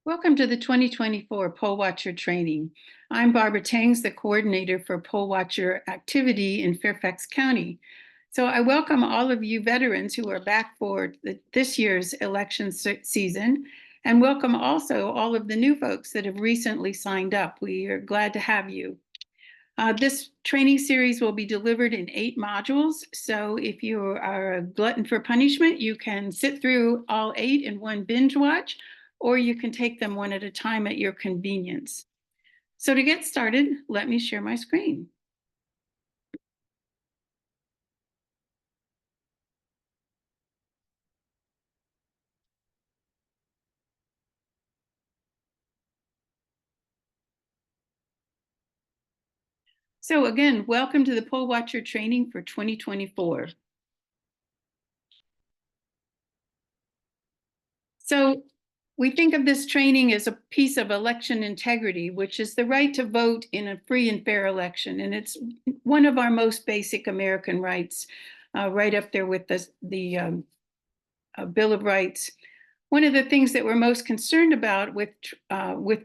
Welcome to the 2024 Poll Watcher Training. I'm Barbara Tangs, the coordinator for Poll Watcher activity in Fairfax County. So I welcome all of you veterans who are back for this year's election season, and welcome also all of the new folks that have recently signed up. We are glad to have you. This training series will be delivered in 8 modules. So if you are a glutton for punishment, you can sit through all 8 in one binge watch, or you can take them one at a time at your convenience. So to get started, let me share my screen. So again, welcome to the Poll Watcher Training for 2024. So we think of this training as a piece of election integrity, which is the right to vote in a free and fair election. And it's one of our most basic American rights, right up there with the Bill of Rights. One of the things that we're most concerned about with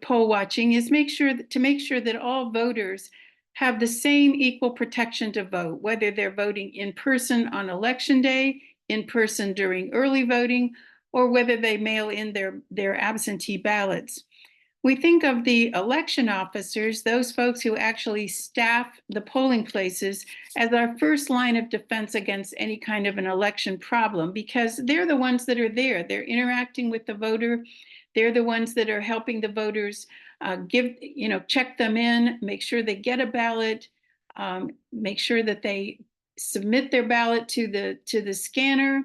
poll watching is to make sure that all voters have the same equal protection to vote, whether they're voting in person on election day, in person during early voting, or whether they mail in their absentee ballots. We think of the election officers, those folks who actually staff the polling places, as our first line of defense against any kind of an election problem, because they're the ones that are there. They're interacting with the voter. They're the ones that are helping the voters check them in, make sure they get a ballot, make sure that they submit their ballot to the scanner,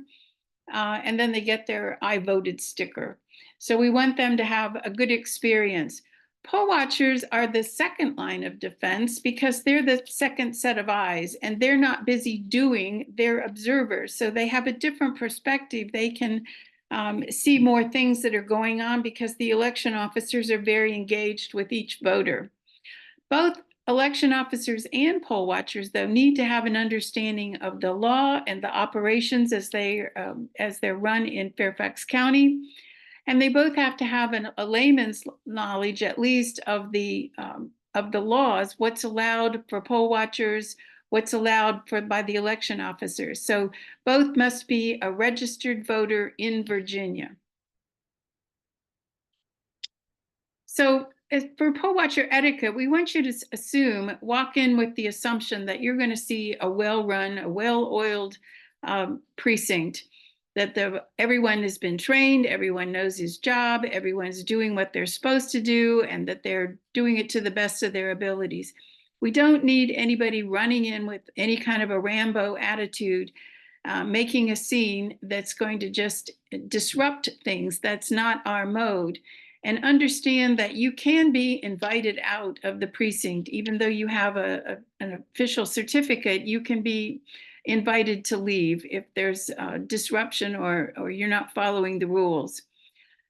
and then they get their I voted sticker. So we want them to have a good experience. Poll watchers are the second line of defense because they're the second set of eyes and they're not busy doing, they're observers. So they have a different perspective. They can see more things that are going on because the election officers are very engaged with each voter. Both election officers and poll watchers, though, need to have an understanding of the law and the operations as they're run in Fairfax County. And they both have to have a layman's knowledge, at least, of the laws, what's allowed for poll watchers, what's allowed by the election officers. So both must be a registered voter in Virginia. So for poll watcher etiquette, we want you to walk in with the assumption that you're going to see a well-run, a well-oiled precinct, that everyone has been trained, everyone knows his job, everyone's doing what they're supposed to do, and that they're doing it to the best of their abilities. We don't need anybody running in with any kind of a Rambo attitude, making a scene that's going to just disrupt things. That's not our mode. And understand that you can be invited out of the precinct. Even though you have an official certificate, you can be invited to leave if there's disruption or you're not following the rules.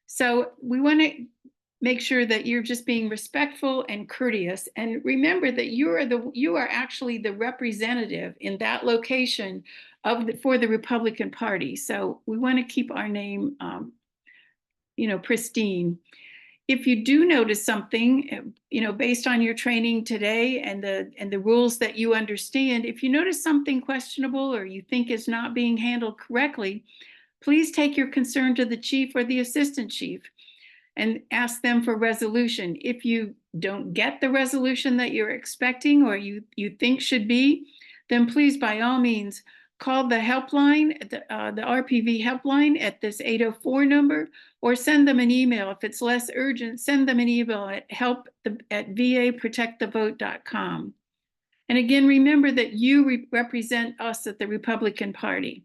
So we want to make sure that you're just being respectful and courteous. And remember that you are actually the representative in that location for the Republican Party. So we want to keep our name pristine. If you do notice something, based on your training today and the rules that you understand, if you notice something questionable or you think is not being handled correctly, please take your concern to the chief or the assistant chief and ask them for resolution. If you don't get the resolution that you're expecting or you think should be, then please, by all means, call the helpline, the RPV helpline at this 804 number, or send them an email. If it's less urgent, send them an email at help@vaprotectthevote.com. And again, remember that you represent us at the Republican Party.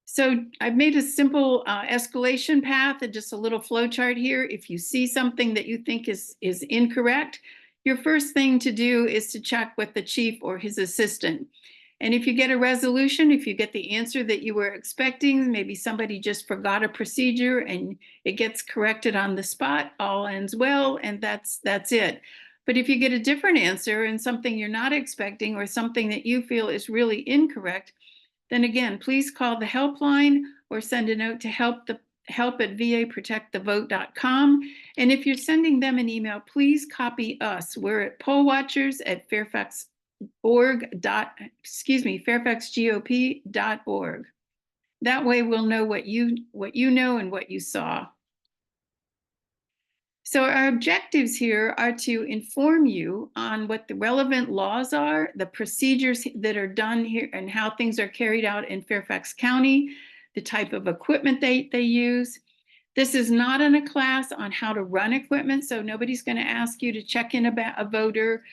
So I've made a simple escalation path and just a little flow chart here. If you see something that you think is incorrect, your first thing to do is to check with the chief or his assistant. And if you get a resolution, if you get the answer that you were expecting, maybe somebody just forgot a procedure and it gets corrected on the spot, all ends well, and that's it. But if you get a different answer and something you're not expecting or something that you feel is really incorrect, then again, please call the helpline or send a note to help@vaprotectthevote.com. And if you're sending them an email, please copy us. We're at fairfaxgop.org. That way we'll know what you know and what you saw. So our objectives here are to inform you on what the relevant laws are, the procedures that are done here, and how things are carried out in Fairfax County, the type of equipment they use. This is not in a class on how to run equipment, so nobody's going to ask you to check in about a voter.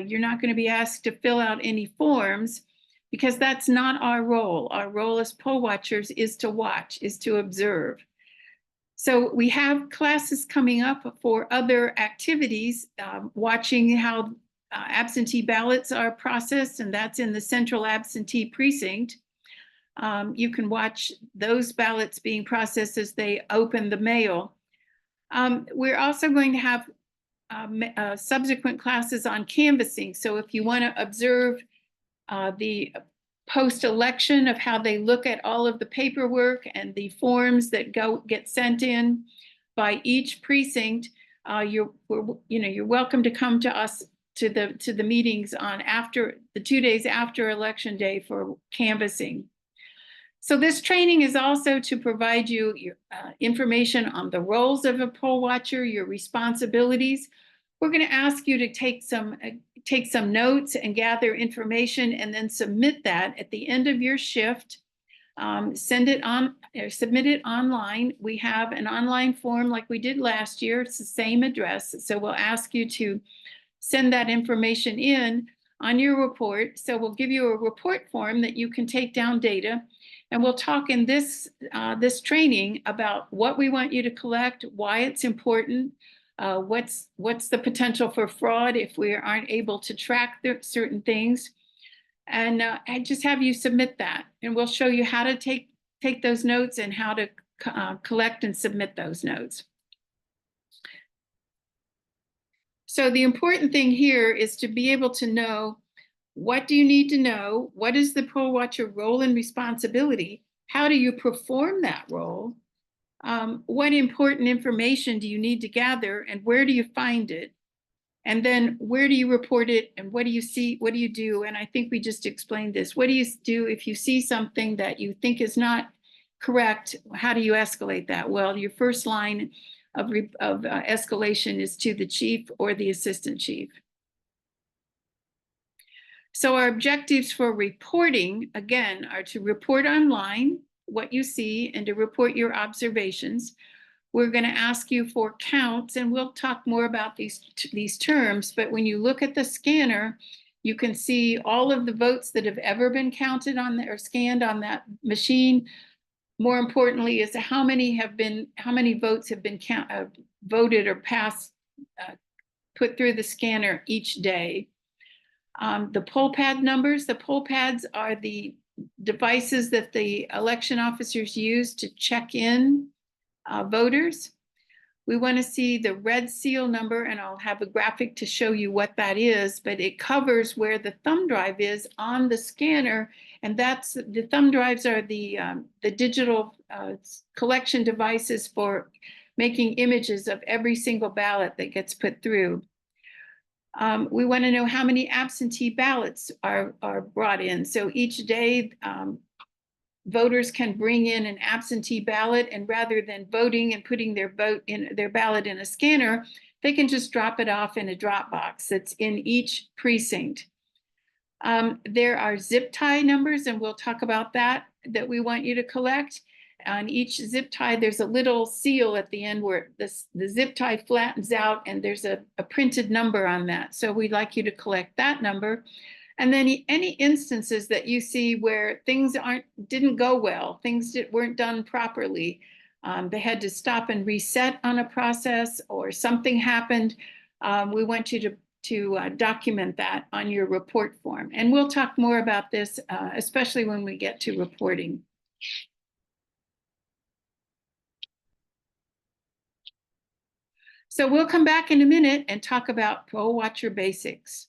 You're not going to be asked to fill out any forms, because that's not our role. Our role as poll watchers is to watch, is to observe. So we have classes coming up for other activities, watching how absentee ballots are processed, and that's in the Central Absentee Precinct. You can watch those ballots being processed as they open the mail. We're also going to have subsequent classes on canvassing. So if you want to observe the post-election of how they look at all of the paperwork and the forms that get sent in by each precinct, you're welcome to come to us to the meetings on after the 2 days after Election Day for canvassing. So this training is also to provide you information on the roles of a poll watcher, your responsibilities. We're going to ask you to take some notes and gather information, and then submit that at the end of your shift. Send it on or submit it online. We have an online form like we did last year. It's the same address. So we'll ask you to send that information in on your report. So we'll give you a report form that you can take down data. And we'll talk in this training about what we want you to collect, why it's important, what's the potential for fraud if we aren't able to track certain things. And I just have you submit that, and we'll show you how to take those notes and how to collect and submit those notes. So the important thing here is to be able to know, what do you need to know? What is the poll watcher role and responsibility? How do you perform that role? What important information do you need to gather, and where do you find it? And then where do you report it, and what do you see? What do you do? And I think we just explained this. What do you do if you see something that you think is not correct? How do you escalate that? Well, your first line of escalation is to the chief or the assistant chief. So our objectives for reporting, again, are to report online what you see and to report your observations. We're going to ask you for counts, and we'll talk more about these terms, but when you look at the scanner, you can see all of the votes that have ever been counted on or scanned on that machine. More importantly is how many votes have been voted or passed, put through the scanner each day. The poll pad numbers. The poll pads are the devices that the election officers use to check in voters. We want to see the red seal number, and I'll have a graphic to show you what that is, but it covers where the thumb drive is on the scanner, and that's the thumb drives are the digital collection devices for making images of every single ballot that gets put through. We want to know how many absentee ballots are brought in. So each day, voters can bring in an absentee ballot, and rather than voting and putting their ballot in a scanner, they can just drop it off in a drop box that's in each precinct. There are zip tie numbers, and we'll talk about that we want you to collect. On each zip tie, there's a little seal at the end where the zip tie flattens out, and there's a printed number on that. So we'd like you to collect that number. And then any instances that you see where things didn't go well, things weren't done properly, they had to stop and reset on a process, or something happened, we want you to document that on your report form. And we'll talk more about this, especially when we get to reporting. So we'll come back in a minute and talk about poll watcher basics.